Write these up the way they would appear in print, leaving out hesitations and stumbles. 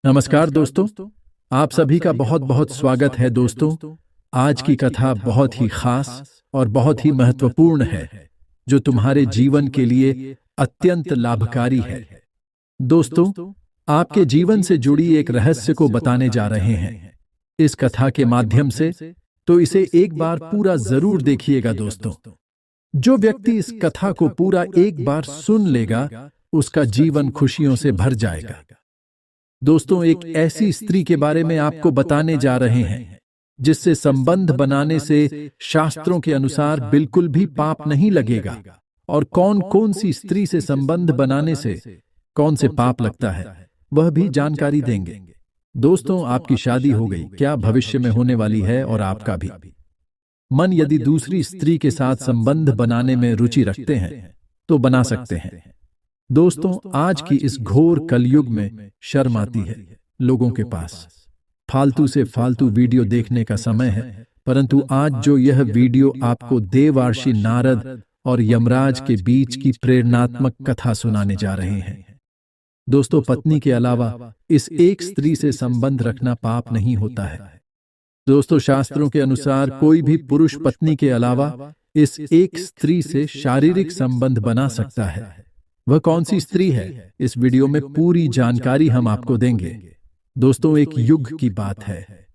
नमस्कार दोस्तों, आप सभी का बहुत बहुत स्वागत है दोस्तों। आज की कथा बहुत ही खास और बहुत ही महत्वपूर्ण है, जो तुम्हारे जीवन के लिए अत्यंत लाभकारी है। दोस्तों, आपके जीवन से जुड़ी एक रहस्य को बताने जा रहे हैं इस कथा के माध्यम से, तो इसे एक बार पूरा जरूर देखिएगा दोस्तों। जो व्यक्ति इस कथा को पूरा एक बार सुन लेगा, उसका जीवन खुशियों से भर जाएगा। दोस्तों, एक ऐसी स्त्री के बारे में आपको बताने जा रहे हैं जिससे संबंध बनाने से शास्त्रों के अनुसार बिल्कुल भी पाप नहीं लगेगा। और कौन कौन सी स्त्री से संबंध बनाने से कौन से पाप लगता है, वह भी जानकारी देंगे। दोस्तों, आपकी शादी हो गई, क्या भविष्य में होने वाली है, और आपका भी मन यदि दूसरी स्त्री के साथ संबंध बनाने में रुचि रखते हैं तो बना सकते हैं। दोस्तों, आज की इस घोर कलयुग में शर्म आती है लोगों के पास। फालतू से फालतू वीडियो देखने का समय है, परंतु आज जो यह वीडियो आपको देवर्षि नारद और यमराज के बीच की प्रेरणात्मक कथा सुनाने जा रहे हैं। दोस्तों, पत्नी के अलावा इस एक स्त्री से संबंध रखना पाप नहीं होता है। दोस्तों, शास्त्रों के अनुसार कोई भी पुरुष पत्नी के अलावा इस एक स्त्री से शारीरिक संबंध बना सकता है। वह कौन सी स्त्री है, इस वीडियो में पूरी जानकारी हम आपको देंगे। दोस्तों, एक युग की बात है।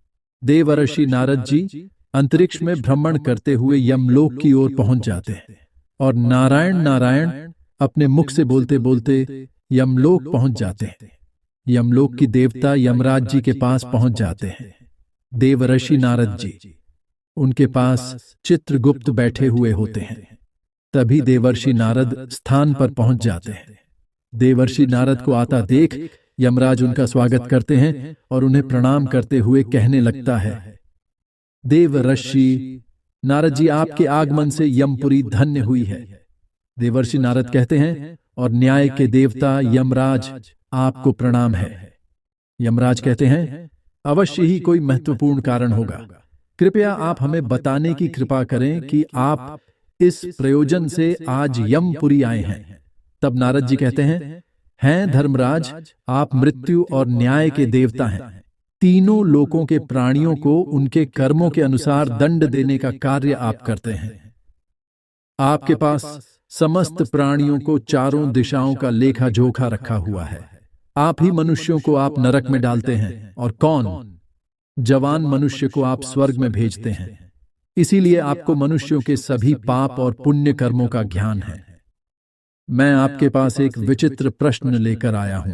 देवर्षि नारद जी अंतरिक्ष में भ्रमण करते हुए यमलोक की ओर पहुंच जाते हैं और नारायण नारायण अपने मुख से बोलते बोलते यमलोक पहुंच जाते हैं। यमलोक की देवता यमराज जी के पास पहुंच जाते हैं। देवर्षि नारद जी उनके पास चित्रगुप्त बैठे हुए होते हैं। तभी देवर्षि नारद स्थान पर पहुंच जाते हैं। देवर्षि नारद को आता देख यमराज उनका स्वागत करते हैं और उन्हें प्रणाम करते हुए कहने लगता है, देवर्षि नारद जी, आपके आगमन से यमपुरी धन्य हुई है। देवर्षि नारद कहते हैं, और न्याय के देवता यमराज आपको प्रणाम है। यमराज कहते हैं, अवश्य ही कोई महत्वपूर्ण कारण होगा। कृपया आप हमें बताने की कृपा करें कि आप इस प्रयोजन से आज यमपुरी आए हैं। तब नारद जी कहते हैं धर्मराज, आप मृत्यु और न्याय के देवता हैं। तीनों लोकों के प्राणियों को उनके कर्मों के अनुसार दंड देने का कार्य आप करते हैं। आपके पास समस्त प्राणियों को चारों दिशाओं का लेखा जोखा रखा हुआ है। आप ही मनुष्यों को आप नरक में डालते हैं, और कौन जवान मनुष्य को आप स्वर्ग में भेजते हैं। इसीलिए आपको मनुष्यों के सभी पाप और पुण्य कर्मों का ज्ञान है। मैं आपके पास एक विचित्र प्रश्न लेकर आया हूं।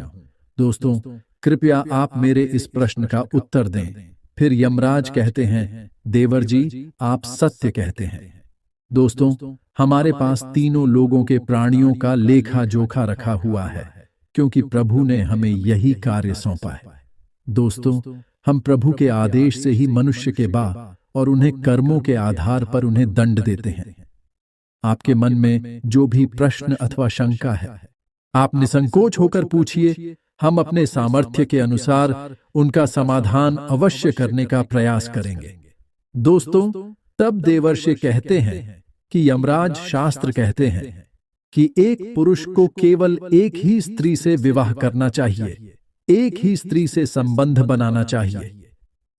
दोस्तों, कृपया आप मेरे इस प्रश्न का उत्तर दें। फिर यमराज कहते हैं, देवर जी, आप सत्य कहते हैं। दोस्तों, हमारे पास तीनों लोगों के प्राणियों का लेखा जोखा रखा हुआ है, क्योंकि प्रभु ने हमें यही कार्य सौंपा है। दोस्तों, हम प्रभु के आदेश से ही मनुष्य के बा और उन्हें कर्मों के आधार पर उन्हें दंड देते हैं। आपके मन में जो भी प्रश्न अथवा शंका है, आप निसंकोच होकर पूछिए। हम अपने सामर्थ्य के अनुसार उनका समाधान अवश्य करने का प्रयास करेंगे। दोस्तों, तब देवर्षि कहते हैं कि यमराज, शास्त्र कहते हैं कि एक पुरुष को केवल एक ही स्त्री से विवाह करना चाहिए, एक ही स्त्री से संबंध बनाना चाहिए।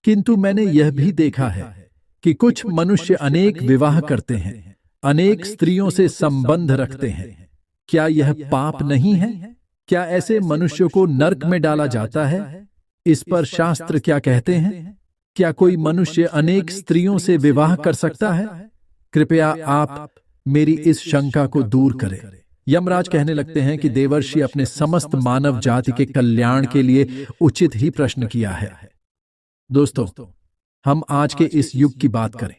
किंतु मैंने यह भी देखा है कि कुछ मनुष्य अनेक विवाह करते हैं, अनेक स्त्रियों से संबंध रखते हैं। क्या यह पाप नहीं है? क्या ऐसे मनुष्यों को नरक में डाला जाता है? इस पर शास्त्र क्या कहते हैं? क्या कोई मनुष्य अनेक स्त्रियों से विवाह कर सकता है? कृपया आप मेरी इस शंका को दूर करें। यमराज कहने लगते हैं कि देवर्षि अपने समस्त मानव जाति के कल्याण के लिए उचित ही प्रश्न किया है। दोस्तों, हम आज के इस युग की बात करें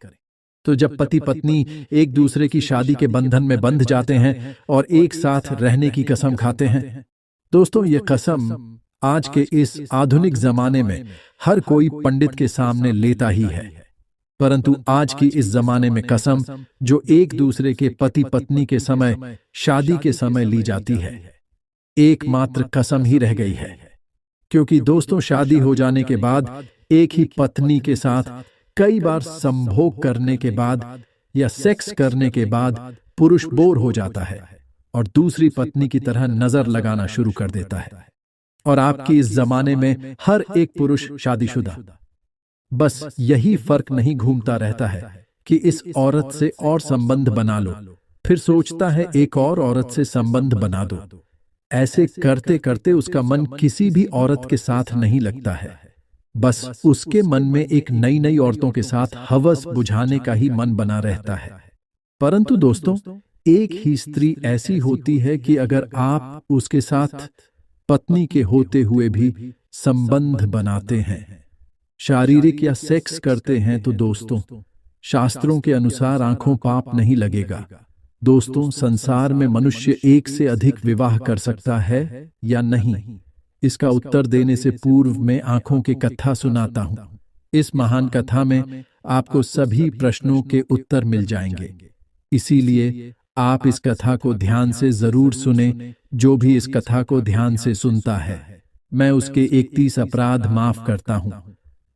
तो जब पति पत्नी एक दूसरे की शादी के बंधन में बंध जाते हैं और एक साथ रहने की कसम खाते हैं। दोस्तों, ये कसम आज के इस आधुनिक जमाने में हर कोई पंडित के सामने लेता ही है, परंतु आज की इस जमाने में कसम जो एक दूसरे के पति पत्नी के समय, शादी के समय ली जाती है, एकमात्र कसम ही रह गई है। क्योंकि दोस्तों, शादी हो जाने के बाद एक ही पत्नी के साथ कई बार संभोग करने के बाद या सेक्स करने के बाद पुरुष बोर हो जाता है और दूसरी पत्नी की तरह नजर लगाना शुरू कर देता है। और आपकी इस जमाने में हर एक पुरुष शादीशुदा। बस यही फर्क नहीं घूमता रहता है कि इस औरत से और संबंध बना लो, फिर सोचता है एक और औरत से संबंध बना दो। ऐसे करते करते उसका मन किसी भी औरत के साथ नहीं लगता है। बस उसके मन में एक नई नई औरतों के साथ हवस बुझाने का ही मन बना रहता है। परंतु दोस्तों, एक ही स्त्री ऐसी होती है कि अगर आप उसके साथ पत्नी के होते हुए भी संबंध बनाते हैं, शारीरिक या सेक्स करते हैं, तो दोस्तों शास्त्रों के अनुसार आंखों पाप नहीं लगेगा। दोस्तों, संसार में मनुष्य एक से अधिक विवाह कर सकता है या नहीं, इसका उत्तर देने से पूर्व मैं आंखों की कथा सुनाता हूं। इस महान कथा में आपको सभी प्रश्नों के उत्तर मिल जाएंगे, इसीलिए आप इस कथा को ध्यान से जरूर सुने। जो भी इस कथा को ध्यान से सुनता है, मैं उसके 31 अपराध माफ करता हूं।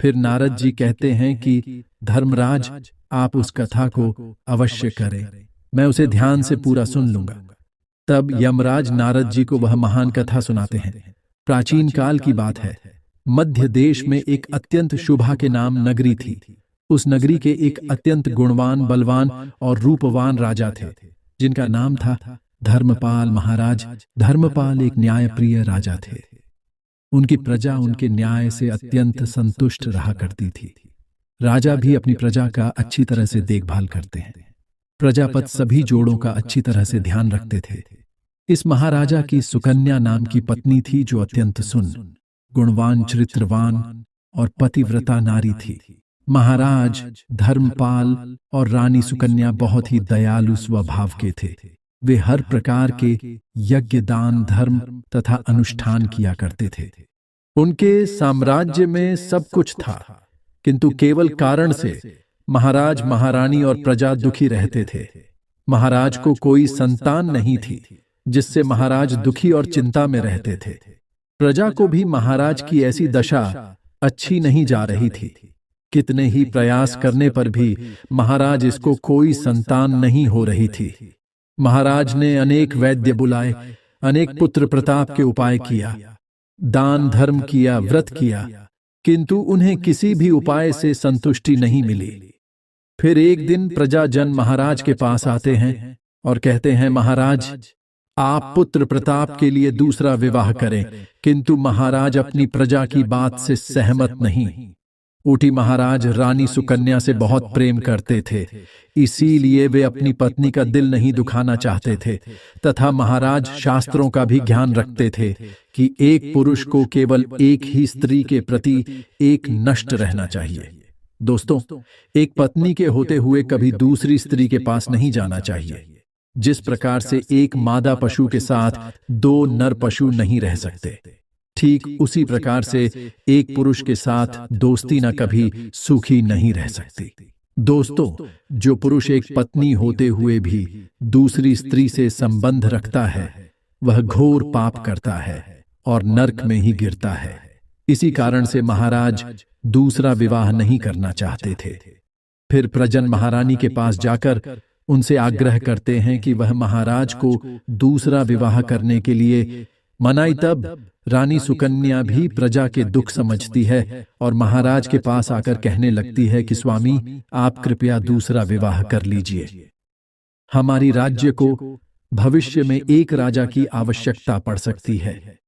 फिर नारद जी कहते हैं कि धर्मराज, आप उस कथा को अवश्य करें, मैं उसे ध्यान से पूरा सुन लूंगा। तब यमराज नारद जी को वह महान कथा सुनाते हैं। प्राचीन काल की बात है। मध्य देश में एक अत्यंत शुभा के नाम नगरी थी। उस नगरी के एक अत्यंत गुणवान, बलवान और रूपवान राजा थे, जिनका नाम था धर्मपाल महाराज। धर्मपाल एक न्यायप्रिय राजा थे। उनकी प्रजा उनके न्याय से अत्यंत संतुष्ट रहा करती थी। राजा भी अपनी प्रजा का अच्छी तरह से देखभाल करते हैं। प्रजापत सभी जोड़ों का अच्छी तरह से ध्यान रखते थे। इस महाराजा की सुकन्या नाम की पत्नी थी, जो अत्यंत गुणवान, चरित्रवान और पतिव्रता नारी थी। महाराज धर्मपाल और रानी सुकन्या बहुत ही दयालु स्वभाव के थे। वे हर प्रकार के यज्ञ, दान, धर्म तथा अनुष्ठान किया करते थे। उनके साम्राज्य में सब कुछ था, किंतु केवल कारण से महाराज, महारानी और प्रजा दुखी रहते थे। महाराज को कोई संतान नहीं थी, जिससे महाराज दुखी और चिंता में रहते थे। प्रजा को भी महाराज की ऐसी दशा अच्छी नहीं जा रही थी। कितने ही प्रयास करने पर भी महाराज इसको कोई संतान नहीं हो रही थी। महाराज ने अनेक वैद्य बुलाए, अनेक पुत्र प्रताप के उपाय किया, दान धर्म किया, व्रत किया, किंतु उन्हें किसी भी उपाय से संतुष्टि नहीं मिली। फिर एक दिन प्रजाजन महाराज के पास आते हैं और कहते हैं, महाराज, आप पुत्र प्रताप के लिए दूसरा विवाह करें। किंतु महाराज अपनी प्रजा की बात से सहमत नहीं। ऊटी महाराज रानी सुकन्या से बहुत प्रेम करते थे, इसीलिए वे अपनी पत्नी का दिल नहीं दुखाना चाहते थे। तथा महाराज शास्त्रों का भी ज्ञान रखते थे कि एक पुरुष को केवल एक ही स्त्री के प्रति एक नष्ट रहना चाहिए। दोस्तों, एक पत्नी के होते हुए कभी दूसरी स्त्री के पास नहीं जाना चाहिए। जिस प्रकार से एक मादा पशु के साथ दो नर पशु नहीं रह सकते, ठीक उसी प्रकार से एक पुरुष के साथ दोस्ती न कभी सुखी नहीं रह सकती। दोस्तों, जो पुरुष एक पत्नी होते हुए भी दूसरी स्त्री से संबंध रखता है, वह घोर पाप करता है और नरक में ही गिरता है। इसी कारण से महाराज दूसरा विवाह नहीं करना चाहते थे। फिर प्रजन महारानी के पास जाकर उनसे आग्रह करते हैं कि वह महाराज को दूसरा विवाह करने के लिए मनाई। तब रानी सुकन्या भी प्रजा के दुख समझती है और महाराज के पास आकर कहने लगती है कि स्वामी, आप कृपया दूसरा विवाह कर लीजिए। हमारी राज्य को भविष्य में एक राजा की आवश्यकता पड़ सकती है।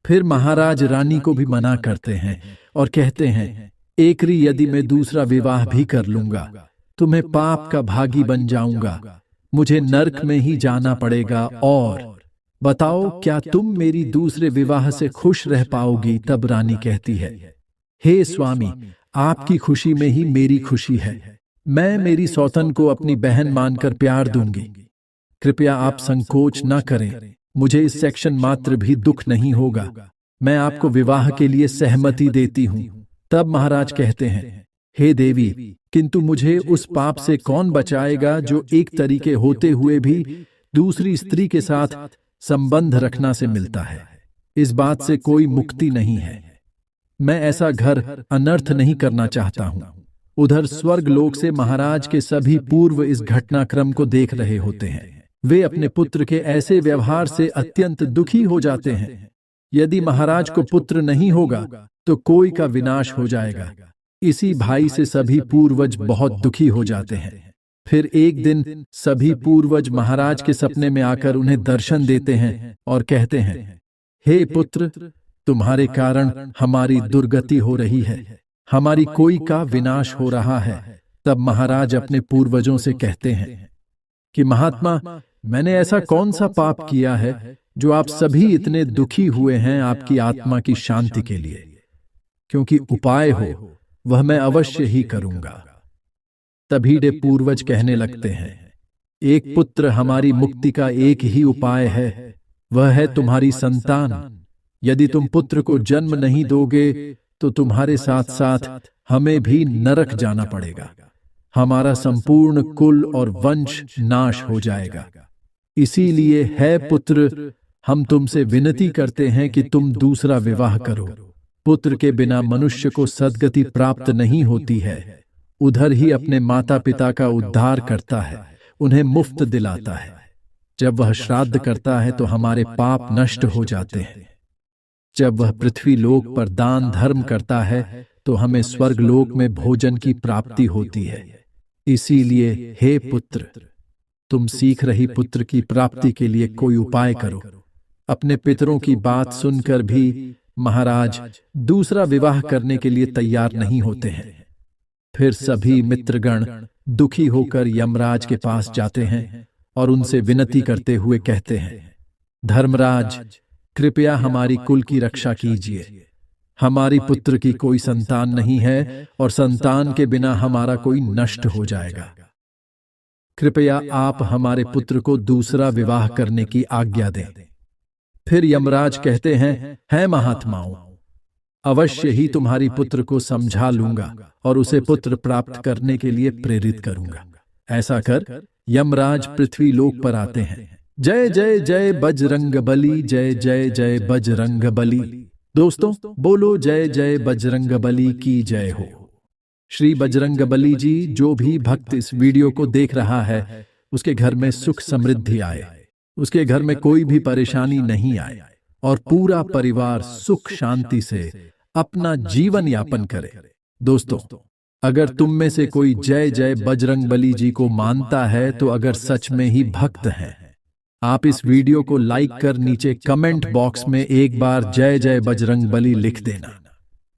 फिर महाराज रानी को भी मना करते हैं और कहते हैं, एकरी यदि मैं दूसरा विवाह भी कर लूंगा तो मैं पाप का भागी बन जाऊंगा, मुझे नरक में ही जाना पड़ेगा। और बताओ, क्या तुम मेरी दूसरे विवाह से खुश रह पाओगी? तब रानी कहती है, हे स्वामी, आपकी खुशी में ही मेरी खुशी है। मैं मेरी सौतन को अपनी बहन मानकर प्यार दूंगी। कृपया आप संकोच न करें, मुझे इस सेक्शन मात्र भी दुख नहीं होगा। मैं आपको विवाह के लिए सहमति देती हूं। तब महाराज कहते हैं, हे देवी, किंतु मुझे उस पाप से कौन बचाएगा जो एक तरीके होते हुए भी दूसरी स्त्री के साथ संबंध रखना से मिलता है। इस बात से कोई मुक्ति नहीं है। मैं ऐसा घर अनर्थ नहीं करना चाहता हूं। उधर स्वर्ग लोक से महाराज के सभी पूर्व इस घटनाक्रम को देख रहे होते हैं। वे अपने पुत्र के ऐसे व्यवहार से अत्यंत दुखी हो जाते हैं। यदि महाराज को पुत्र नहीं होगा तो कोई का विनाश हो जाएगा। इसी भाई से सभी पूर्वज बहुत दुखी हो जाते हैं। फिर एक दिन सभी पूर्वज महाराज के सपने में आकर उन्हें दर्शन देते हैं और कहते हैं, हे पुत्र, तुम्हारे कारण हमारी दुर्गति हो रही है, हमारी कोई का विनाश हो रहा है। तब महाराज अपने पूर्वजों से कहते हैं कि महात्मा, मैंने ऐसा कौन सा पाप किया है जो आप सभी इतने दुखी हुए हैं आपकी आत्मा की शांति के लिए, क्योंकि उपाय हो वह मैं अवश्य ही करूंगा। तभी वे पूर्वज कहने लगते हैं, एक पुत्र हमारी मुक्ति का एक ही उपाय है, वह है तुम्हारी संतान। यदि तुम पुत्र को जन्म नहीं दोगे तो तुम्हारे साथ साथ हमें भी नरक जाना पड़ेगा, हमारा संपूर्ण कुल और वंश नाश हो जाएगा। इसीलिए है पुत्र, हम तुमसे विनती करते हैं कि तुम दूसरा विवाह करो। पुत्र के बिना मनुष्य को सद्गति प्राप्त नहीं होती है। उधर ही अपने माता पिता का उद्धार करता है, उन्हें मुफ्त दिलाता है। जब वह श्राद्ध करता है तो हमारे पाप नष्ट हो जाते हैं। जब वह पृथ्वी लोक पर दान धर्म करता है तो हमें स्वर्ग लोक में भोजन की प्राप्ति होती है। इसीलिए हे पुत्र, तुम सीख रही पुत्र की प्राप्ति के लिए कोई उपाय करो। अपने पितरों की बात सुनकर भी महाराज दूसरा विवाह करने के लिए तैयार नहीं होते हैं। फिर सभी मित्रगण दुखी होकर यमराज के पास जाते हैं और उनसे विनती करते हुए कहते हैं, धर्मराज, कृपया हमारी कुल की रक्षा कीजिए। हमारी पुत्र की कोई संतान नहीं है और संतान के बिना हमारा कोई नष्ट हो जाएगा। कृपया आप हमारे पुत्र को दूसरा विवाह करने की आज्ञा दें। फिर यमराज कहते हैं, है महात्माओं, अवश्य ही तुम्हारी पुत्र को समझा लूंगा और उसे पुत्र प्राप्त करने के लिए प्रेरित करूंगा। ऐसा कर यमराज पृथ्वी लोक पर आते हैं। जय जय जय बजरंगबली, जय जय जय बजरंगबली। दोस्तों बोलो जय जय बजरंगबली की जय हो। श्री बजरंगबली जी, जो भी भक्त इस वीडियो को देख रहा है उसके घर में सुख समृद्धि आए, उसके घर में कोई भी परेशानी नहीं आए और पूरा परिवार सुख शांति से अपना जीवन यापन करे। दोस्तों, अगर तुम में से कोई जय जय बजरंगबली जी को मानता है तो अगर सच में ही भक्त हैं, आप इस वीडियो को लाइक कर नीचे कमेंट बॉक्स में एक बार जय जय बजरंगबली लिख देना।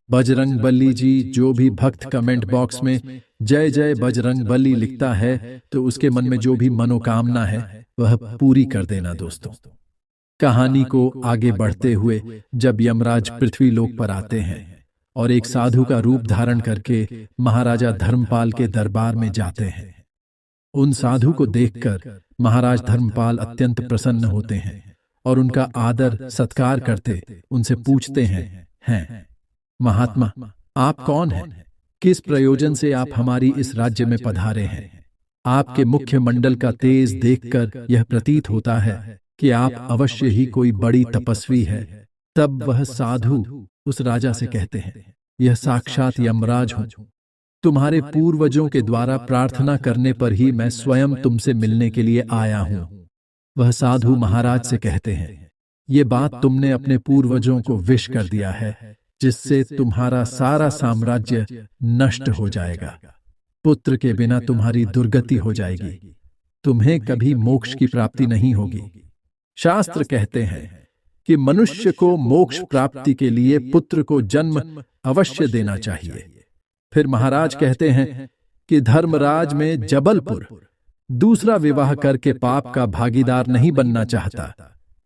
बजरंगबली जी, जो भी भक्त कमेंट बॉक्स में जय जय बजरंगबली लिखता है तो उसके मन में जो भी मनोकामना है वह पूरी कर देना। दोस्तों, कहानी को आगे बढ़ते हुए जब यमराज पृथ्वी लोक पर आते हैं और एक साधु का रूप धारण करके महाराजा धर्मपाल के दरबार में जाते हैं, उन साधु को देखकर महाराज धर्मपाल अत्यंत प्रसन्न होते हैं और उनका आदर सत्कार करते उनसे पूछते हैं, महात्मा, आप कौन हैं? किस प्रयोजन से आप हमारी इस राज्य में पधारे हैं? आपके मुख्य मंडल का तेज देखकर यह प्रतीत होता है कि आप अवश्य ही कोई बड़ी तपस्वी है। तब वह साधु उस राजा से कहते हैं, यह साक्षात यमराज हूं। तुम्हारे पूर्वजों के द्वारा प्रार्थना करने पर ही मैं स्वयं तुमसे मिलने के लिए आया हूं। वह साधु महाराज से कहते हैं, ये बात तुमने अपने पूर्वजों को विश कर दिया है, जिससे तुम्हारा सारा साम्राज्य नष्ट हो जाएगा। पुत्र के बिना तुम्हारी दुर्गति हो जाएगी, तुम्हें कभी मोक्ष की प्राप्ति नहीं होगी। शास्त्र कहते हैं कि मनुष्य को मोक्ष प्राप्ति के लिए पुत्र को जन्म अवश्य देना चाहिए। फिर महाराज कहते हैं कि धर्मराज में जबलपुर दूसरा विवाह करके पाप का भागीदार नहीं बनना चाहता।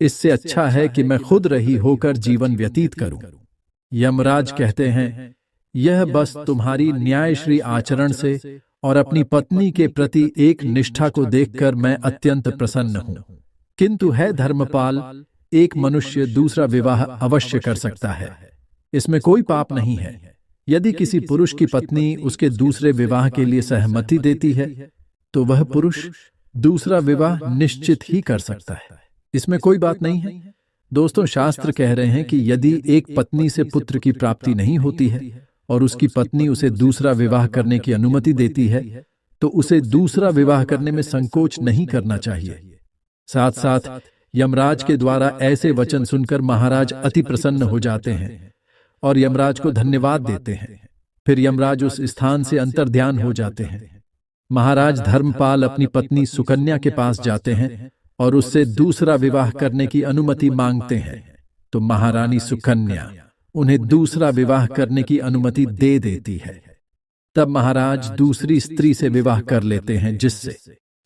इससे अच्छा है कि मैं खुद रही होकर जीवन व्यतीत करूं। यमराज कहते हैं, यह बस तुम्हारी न्यायश्री आचरण से और अपनी पत्नी के प्रति एक निष्ठा को देखकर मैं अत्यंत प्रसन्न हूं। किंतु है धर्मपाल, एक मनुष्य दूसरा विवाह अवश्य कर सकता है, इसमें कोई पाप नहीं है। यदि किसी पुरुष की पत्नी उसके दूसरे विवाह के लिए सहमति देती है तो वह पुरुष दूसरा विवाह निश्चित ही कर सकता है, इसमें कोई बात नहीं है। दोस्तों, शास्त्र कह रहे हैं कि यदि एक पत्नी से पुत्र की प्राप्ति नहीं होती है और उसकी पत्नी उसे दूसरा विवाह करने की अनुमति देती है तो उसे दूसरा विवाह करने में संकोच नहीं करना चाहिए। साथ साथ यमराज के द्वारा ऐसे वचन सुनकर महाराज अति प्रसन्न हो जाते हैं और यमराज को धन्यवाद देते हैं। फिर यमराज उस स्थान से अंतर्ध्यान हो जाते हैं। महाराज धर्मपाल अपनी पत्नी सुकन्या के पास जाते हैं और उससे दूसरा विवाह करने की अनुमति मांगते हैं, तो महारानी सुकन्या उन्हें दूसरा विवाह करने की अनुमति दे देती है। तब महाराज दूसरी स्त्री से विवाह कर लेते हैं, जिससे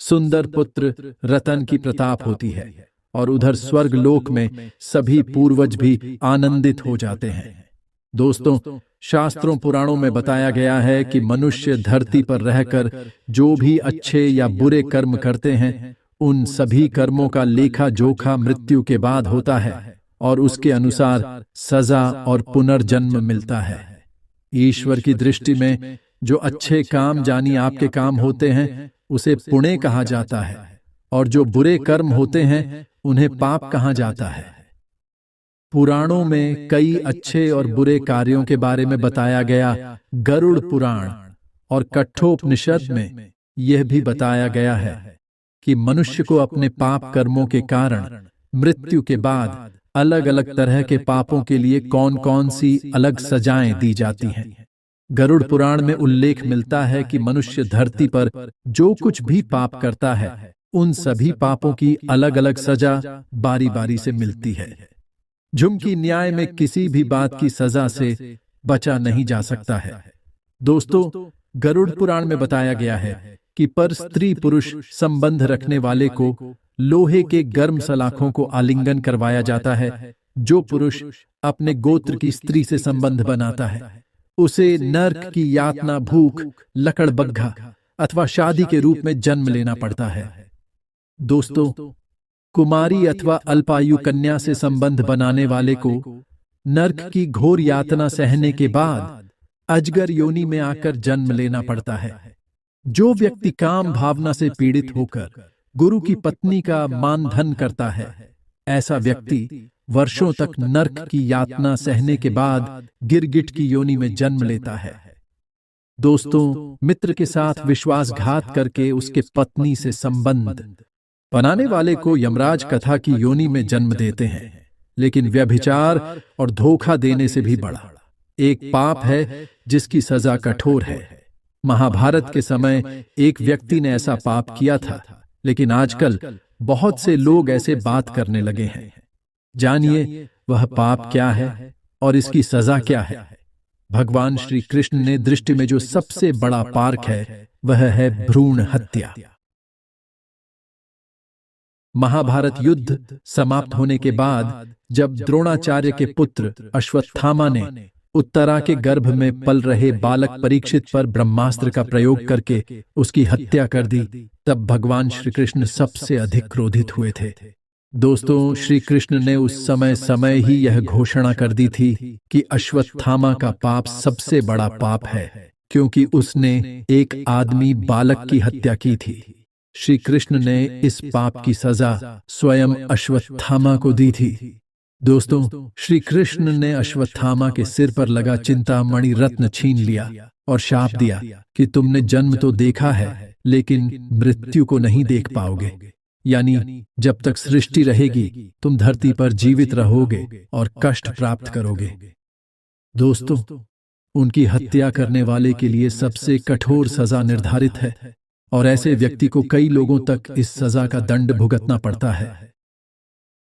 सुंदर पुत्र रतन की प्रताप होती है और उधर स्वर्ग लोक में सभी पूर्वज भी आनंदित हो जाते हैं। दोस्तों, शास्त्रों पुराणों में बताया गया है कि मनुष्य धरती पर रहकर जो भी अच्छे या बुरे कर्म करते हैं, उन सभी कर्मों का लेखा जोखा मृत्यु के बाद होता है और उसके अनुसार सजा और पुनर्जन्म मिलता है। ईश्वर की दृष्टि में जो अच्छे काम यानी आपके काम होते हैं, उसे पुण्य कहा जाता है, और जो बुरे कर्म होते हैं उन्हें पाप कहा जाता है। पुराणों में कई अच्छे और बुरे कार्यों के बारे में बताया गया। गरुड़ पुराण और कठोपनिषद में यह भी बताया गया है कि मनुष्य को अपने पाप कर्मों के कारण मृत्यु के बाद अलग अलग तरह के पापों के लिए कौन कौन सी अलग सजाएं दी जाती हैं। गरुड़ पुराण में उल्लेख मिलता है कि मनुष्य धरती पर जो कुछ भी पाप करता है, उन सभी पापों की अलग अलग सजा बारी बारी से मिलती है। झुमकी न्याय में किसी भी बात की सजा से बचा नहीं जा सकता है। दोस्तों, गरुड़ पुराण में बताया गया है कि पर स्त्री पुरुष संबंध रखने वाले को लोहे के गर्म सलाखों को आलिंगन करवाया जाता है। जो पुरुष अपने गोत्र की स्त्री से संबंध बनाता है, उसे नर्क की यातना, भूख, लकड़बग्घा अथवा शादी के रूप में जन्म लेना पड़ता है। दोस्तों, कुमारी अथवा अल्पायु कन्या से संबंध बनाने वाले को नर्क की घोर यातना सहने के बाद अजगर योनि में आकर जन्म लेना पड़ता है। जो व्यक्ति काम भावना से पीड़ित होकर गुरु की पत्नी का मानधन करता है, ऐसा व्यक्ति वर्षों तक नर्क की यातना सहने के बाद गिरगिट की योनि में जन्म लेता है। दोस्तों, मित्र के साथ विश्वासघात करके उसके पत्नी से संबंध बनाने वाले को यमराज कथा की योनि में जन्म देते हैं, लेकिन व्यभिचार और धोखा देने से भी बड़ा एक पाप है जिसकी सजा कठोर है। महाभारत के समय एक व्यक्ति ने ऐसा पाप किया था, लेकिन आजकल बहुत से लोग ऐसे बात करने लगे हैं। जानिए वह पाप क्या है और इसकी सजा क्या है। भगवान श्री कृष्ण ने दृष्टि में जो सबसे बड़ा पाप है, वह है भ्रूण हत्या। महाभारत युद्ध समाप्त होने के बाद जब द्रोणाचार्य के पुत्र अश्वत्थामा ने उत्तरा के गर्भ में पल रहे बालक परीक्षित पर ब्रह्मास्त्र का प्रयोग करके उसकी हत्या कर दी, तब भगवान श्री कृष्ण सबसे अधिक क्रोधित हुए थे। दोस्तों, श्री कृष्ण ने उस समय ही यह घोषणा कर दी थी कि अश्वत्थामा का पाप सबसे बड़ा पाप है, क्योंकि उसने एक आदमी बालक की हत्या की थी। श्री कृष्ण ने इस पाप की सजा स्वयं अश्वत्थामा को दी थी। दोस्तों, श्री कृष्ण ने अश्वत्थामा के सिर पर लगा चिंतामणि रत्न छीन लिया और शाप दिया कि तुमने जन्म तो देखा है, लेकिन मृत्यु को नहीं देख पाओगे। यानी जब तक सृष्टि रहेगी तुम धरती पर जीवित रहोगे और कष्ट प्राप्त करोगे। दोस्तों, उनकी हत्या करने वाले के लिए सबसे कठोर सजा निर्धारित है और ऐसे व्यक्ति को कई लोगों तक इस सजा का दंड भुगतना पड़ता है।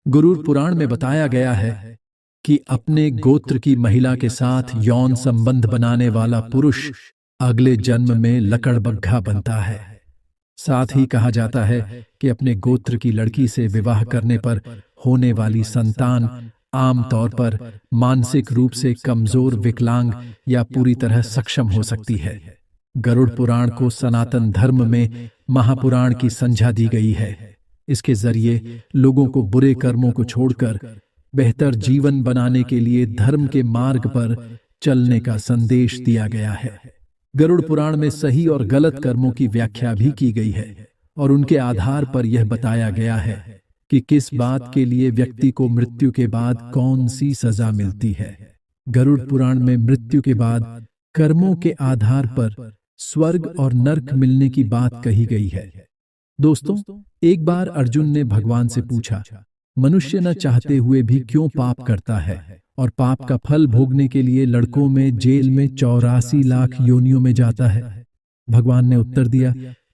गरुड़ पुराण में बताया गया है कि अपने गोत्र की महिला के साथ यौन संबंध बनाने वाला पुरुष अगले जन्म में लकड़बग्घा बनता है। साथ ही कहा जाता है कि अपने गोत्र की लड़की से विवाह करने पर होने वाली संतान आमतौर पर मानसिक रूप से कमजोर, विकलांग या पूरी तरह सक्षम हो सकती है। गरुड़ पुराण को सनातन धर्म में महापुराण की संज्ञा दी गई है। इसके जरिए लोगों को बुरे कर्मों को छोड़कर बेहतर जीवन बनाने के लिए धर्म के मार्ग पर चलने का संदेश दिया गया है। गरुड़ पुराण में सही और गलत कर्मों की व्याख्या भी की गई है और उनके आधार पर यह बताया गया है कि किस बात के लिए व्यक्ति को मृत्यु के बाद कौन सी सजा मिलती है। गरुड़ पुराण में मृत्यु के बाद कर्मों के आधार पर स्वर्ग और नर्क मिलने की बात कही गई है। दोस्तों, एक बार अर्जुन ने भगवान से पूछा, मनुष्य न चाहते हुए भी क्यों पाप करता है और पाप का फल भोगने के लिए लड़कों में जेल में 84 लाख योनियों में जाता है। भगवान ने उत्तर दिया,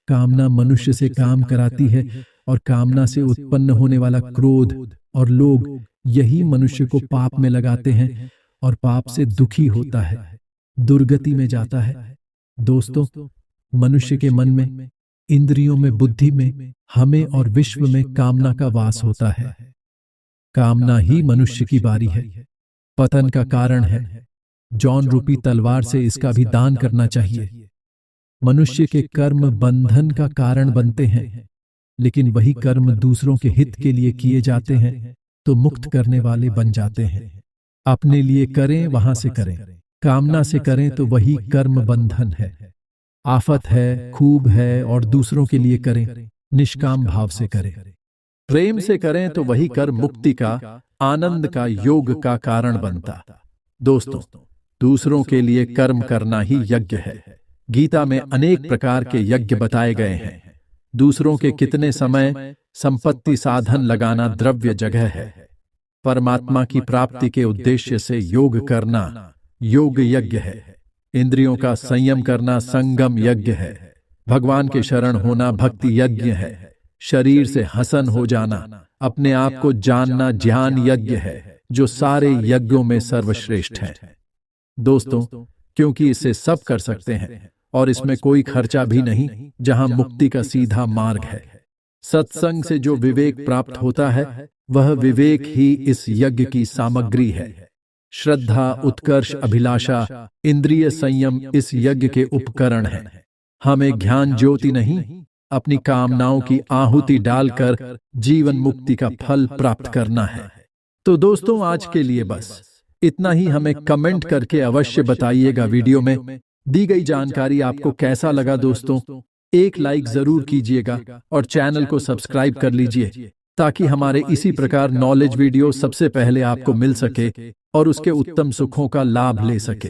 कामना मनुष्य से काम कराती है और कामना से उत्पन्न होने वाला क्रोध और लोभ यही मनुष्य को पाप में लगाते हैं और पाप से दुखी होता है, दुर्गति में जाता है। दोस्तों, मनुष्य के मन में, इंद्रियों में, बुद्धि में, हमें और विश्व में कामना का वास होता है। कामना ही मनुष्य की बारी है, पतन का कारण है। जौन रूपी तलवार से इसका भी दान करना चाहिए। मनुष्य के कर्म बंधन का कारण बनते हैं, लेकिन वही कर्म दूसरों के हित के लिए किए जाते हैं तो मुक्त करने वाले बन जाते हैं। अपने लिए करें वहां से करें, कामना से करें तो वही कर्म बंधन है, आफत है, खूब है, और दूसरों के लिए करें, निष्काम भाव से करें, प्रेम से करें तो वही कर्म मुक्ति का, आनंद का, योग का कारण बनता। दोस्तों, दूसरों के लिए कर्म करना ही यज्ञ है। गीता में अनेक प्रकार के यज्ञ बताए गए हैं। दूसरों के कितने समय, संपत्ति, साधन लगाना द्रव्य जगह है। परमात्मा की प्राप्ति के उद्देश्य से योग करना योग यज्ञ है। इंद्रियों का संयम करना संगम यज्ञ है। भगवान के शरण होना भक्ति यज्ञ है। शरीर से हसन हो जाना, अपने आप को जानना ज्ञान यज्ञ है, जो सारे यज्ञों में सर्वश्रेष्ठ है। दोस्तों, क्योंकि इसे सब कर सकते हैं और इसमें कोई खर्चा भी नहीं, जहां मुक्ति का सीधा मार्ग है। सत्संग से जो विवेक प्राप्त होता है वह विवेक ही इस यज्ञ की सामग्री है। श्रद्धा, उत्कर्ष, अभिलाषा, इंद्रिय संयम इस यज्ञ के उपकरण हैं। हमें ज्ञान ज्योति नहीं, अपनी कामनाओं की आहुति डालकर जीवन मुक्ति का फल प्राप्त करना है। तो दोस्तों, आज के लिए बस इतना ही। हमें कमेंट करके अवश्य बताइएगा वीडियो में दी गई जानकारी आपको कैसा लगा। दोस्तों, एक लाइक जरूर कीजिएगा और चैनल को सब्सक्राइब कर लीजिए, ताकि हमारे इसी प्रकार नॉलेज वीडियो सबसे पहले आपको मिल सके और उसके उत्तम सुखों का लाभ ले सके।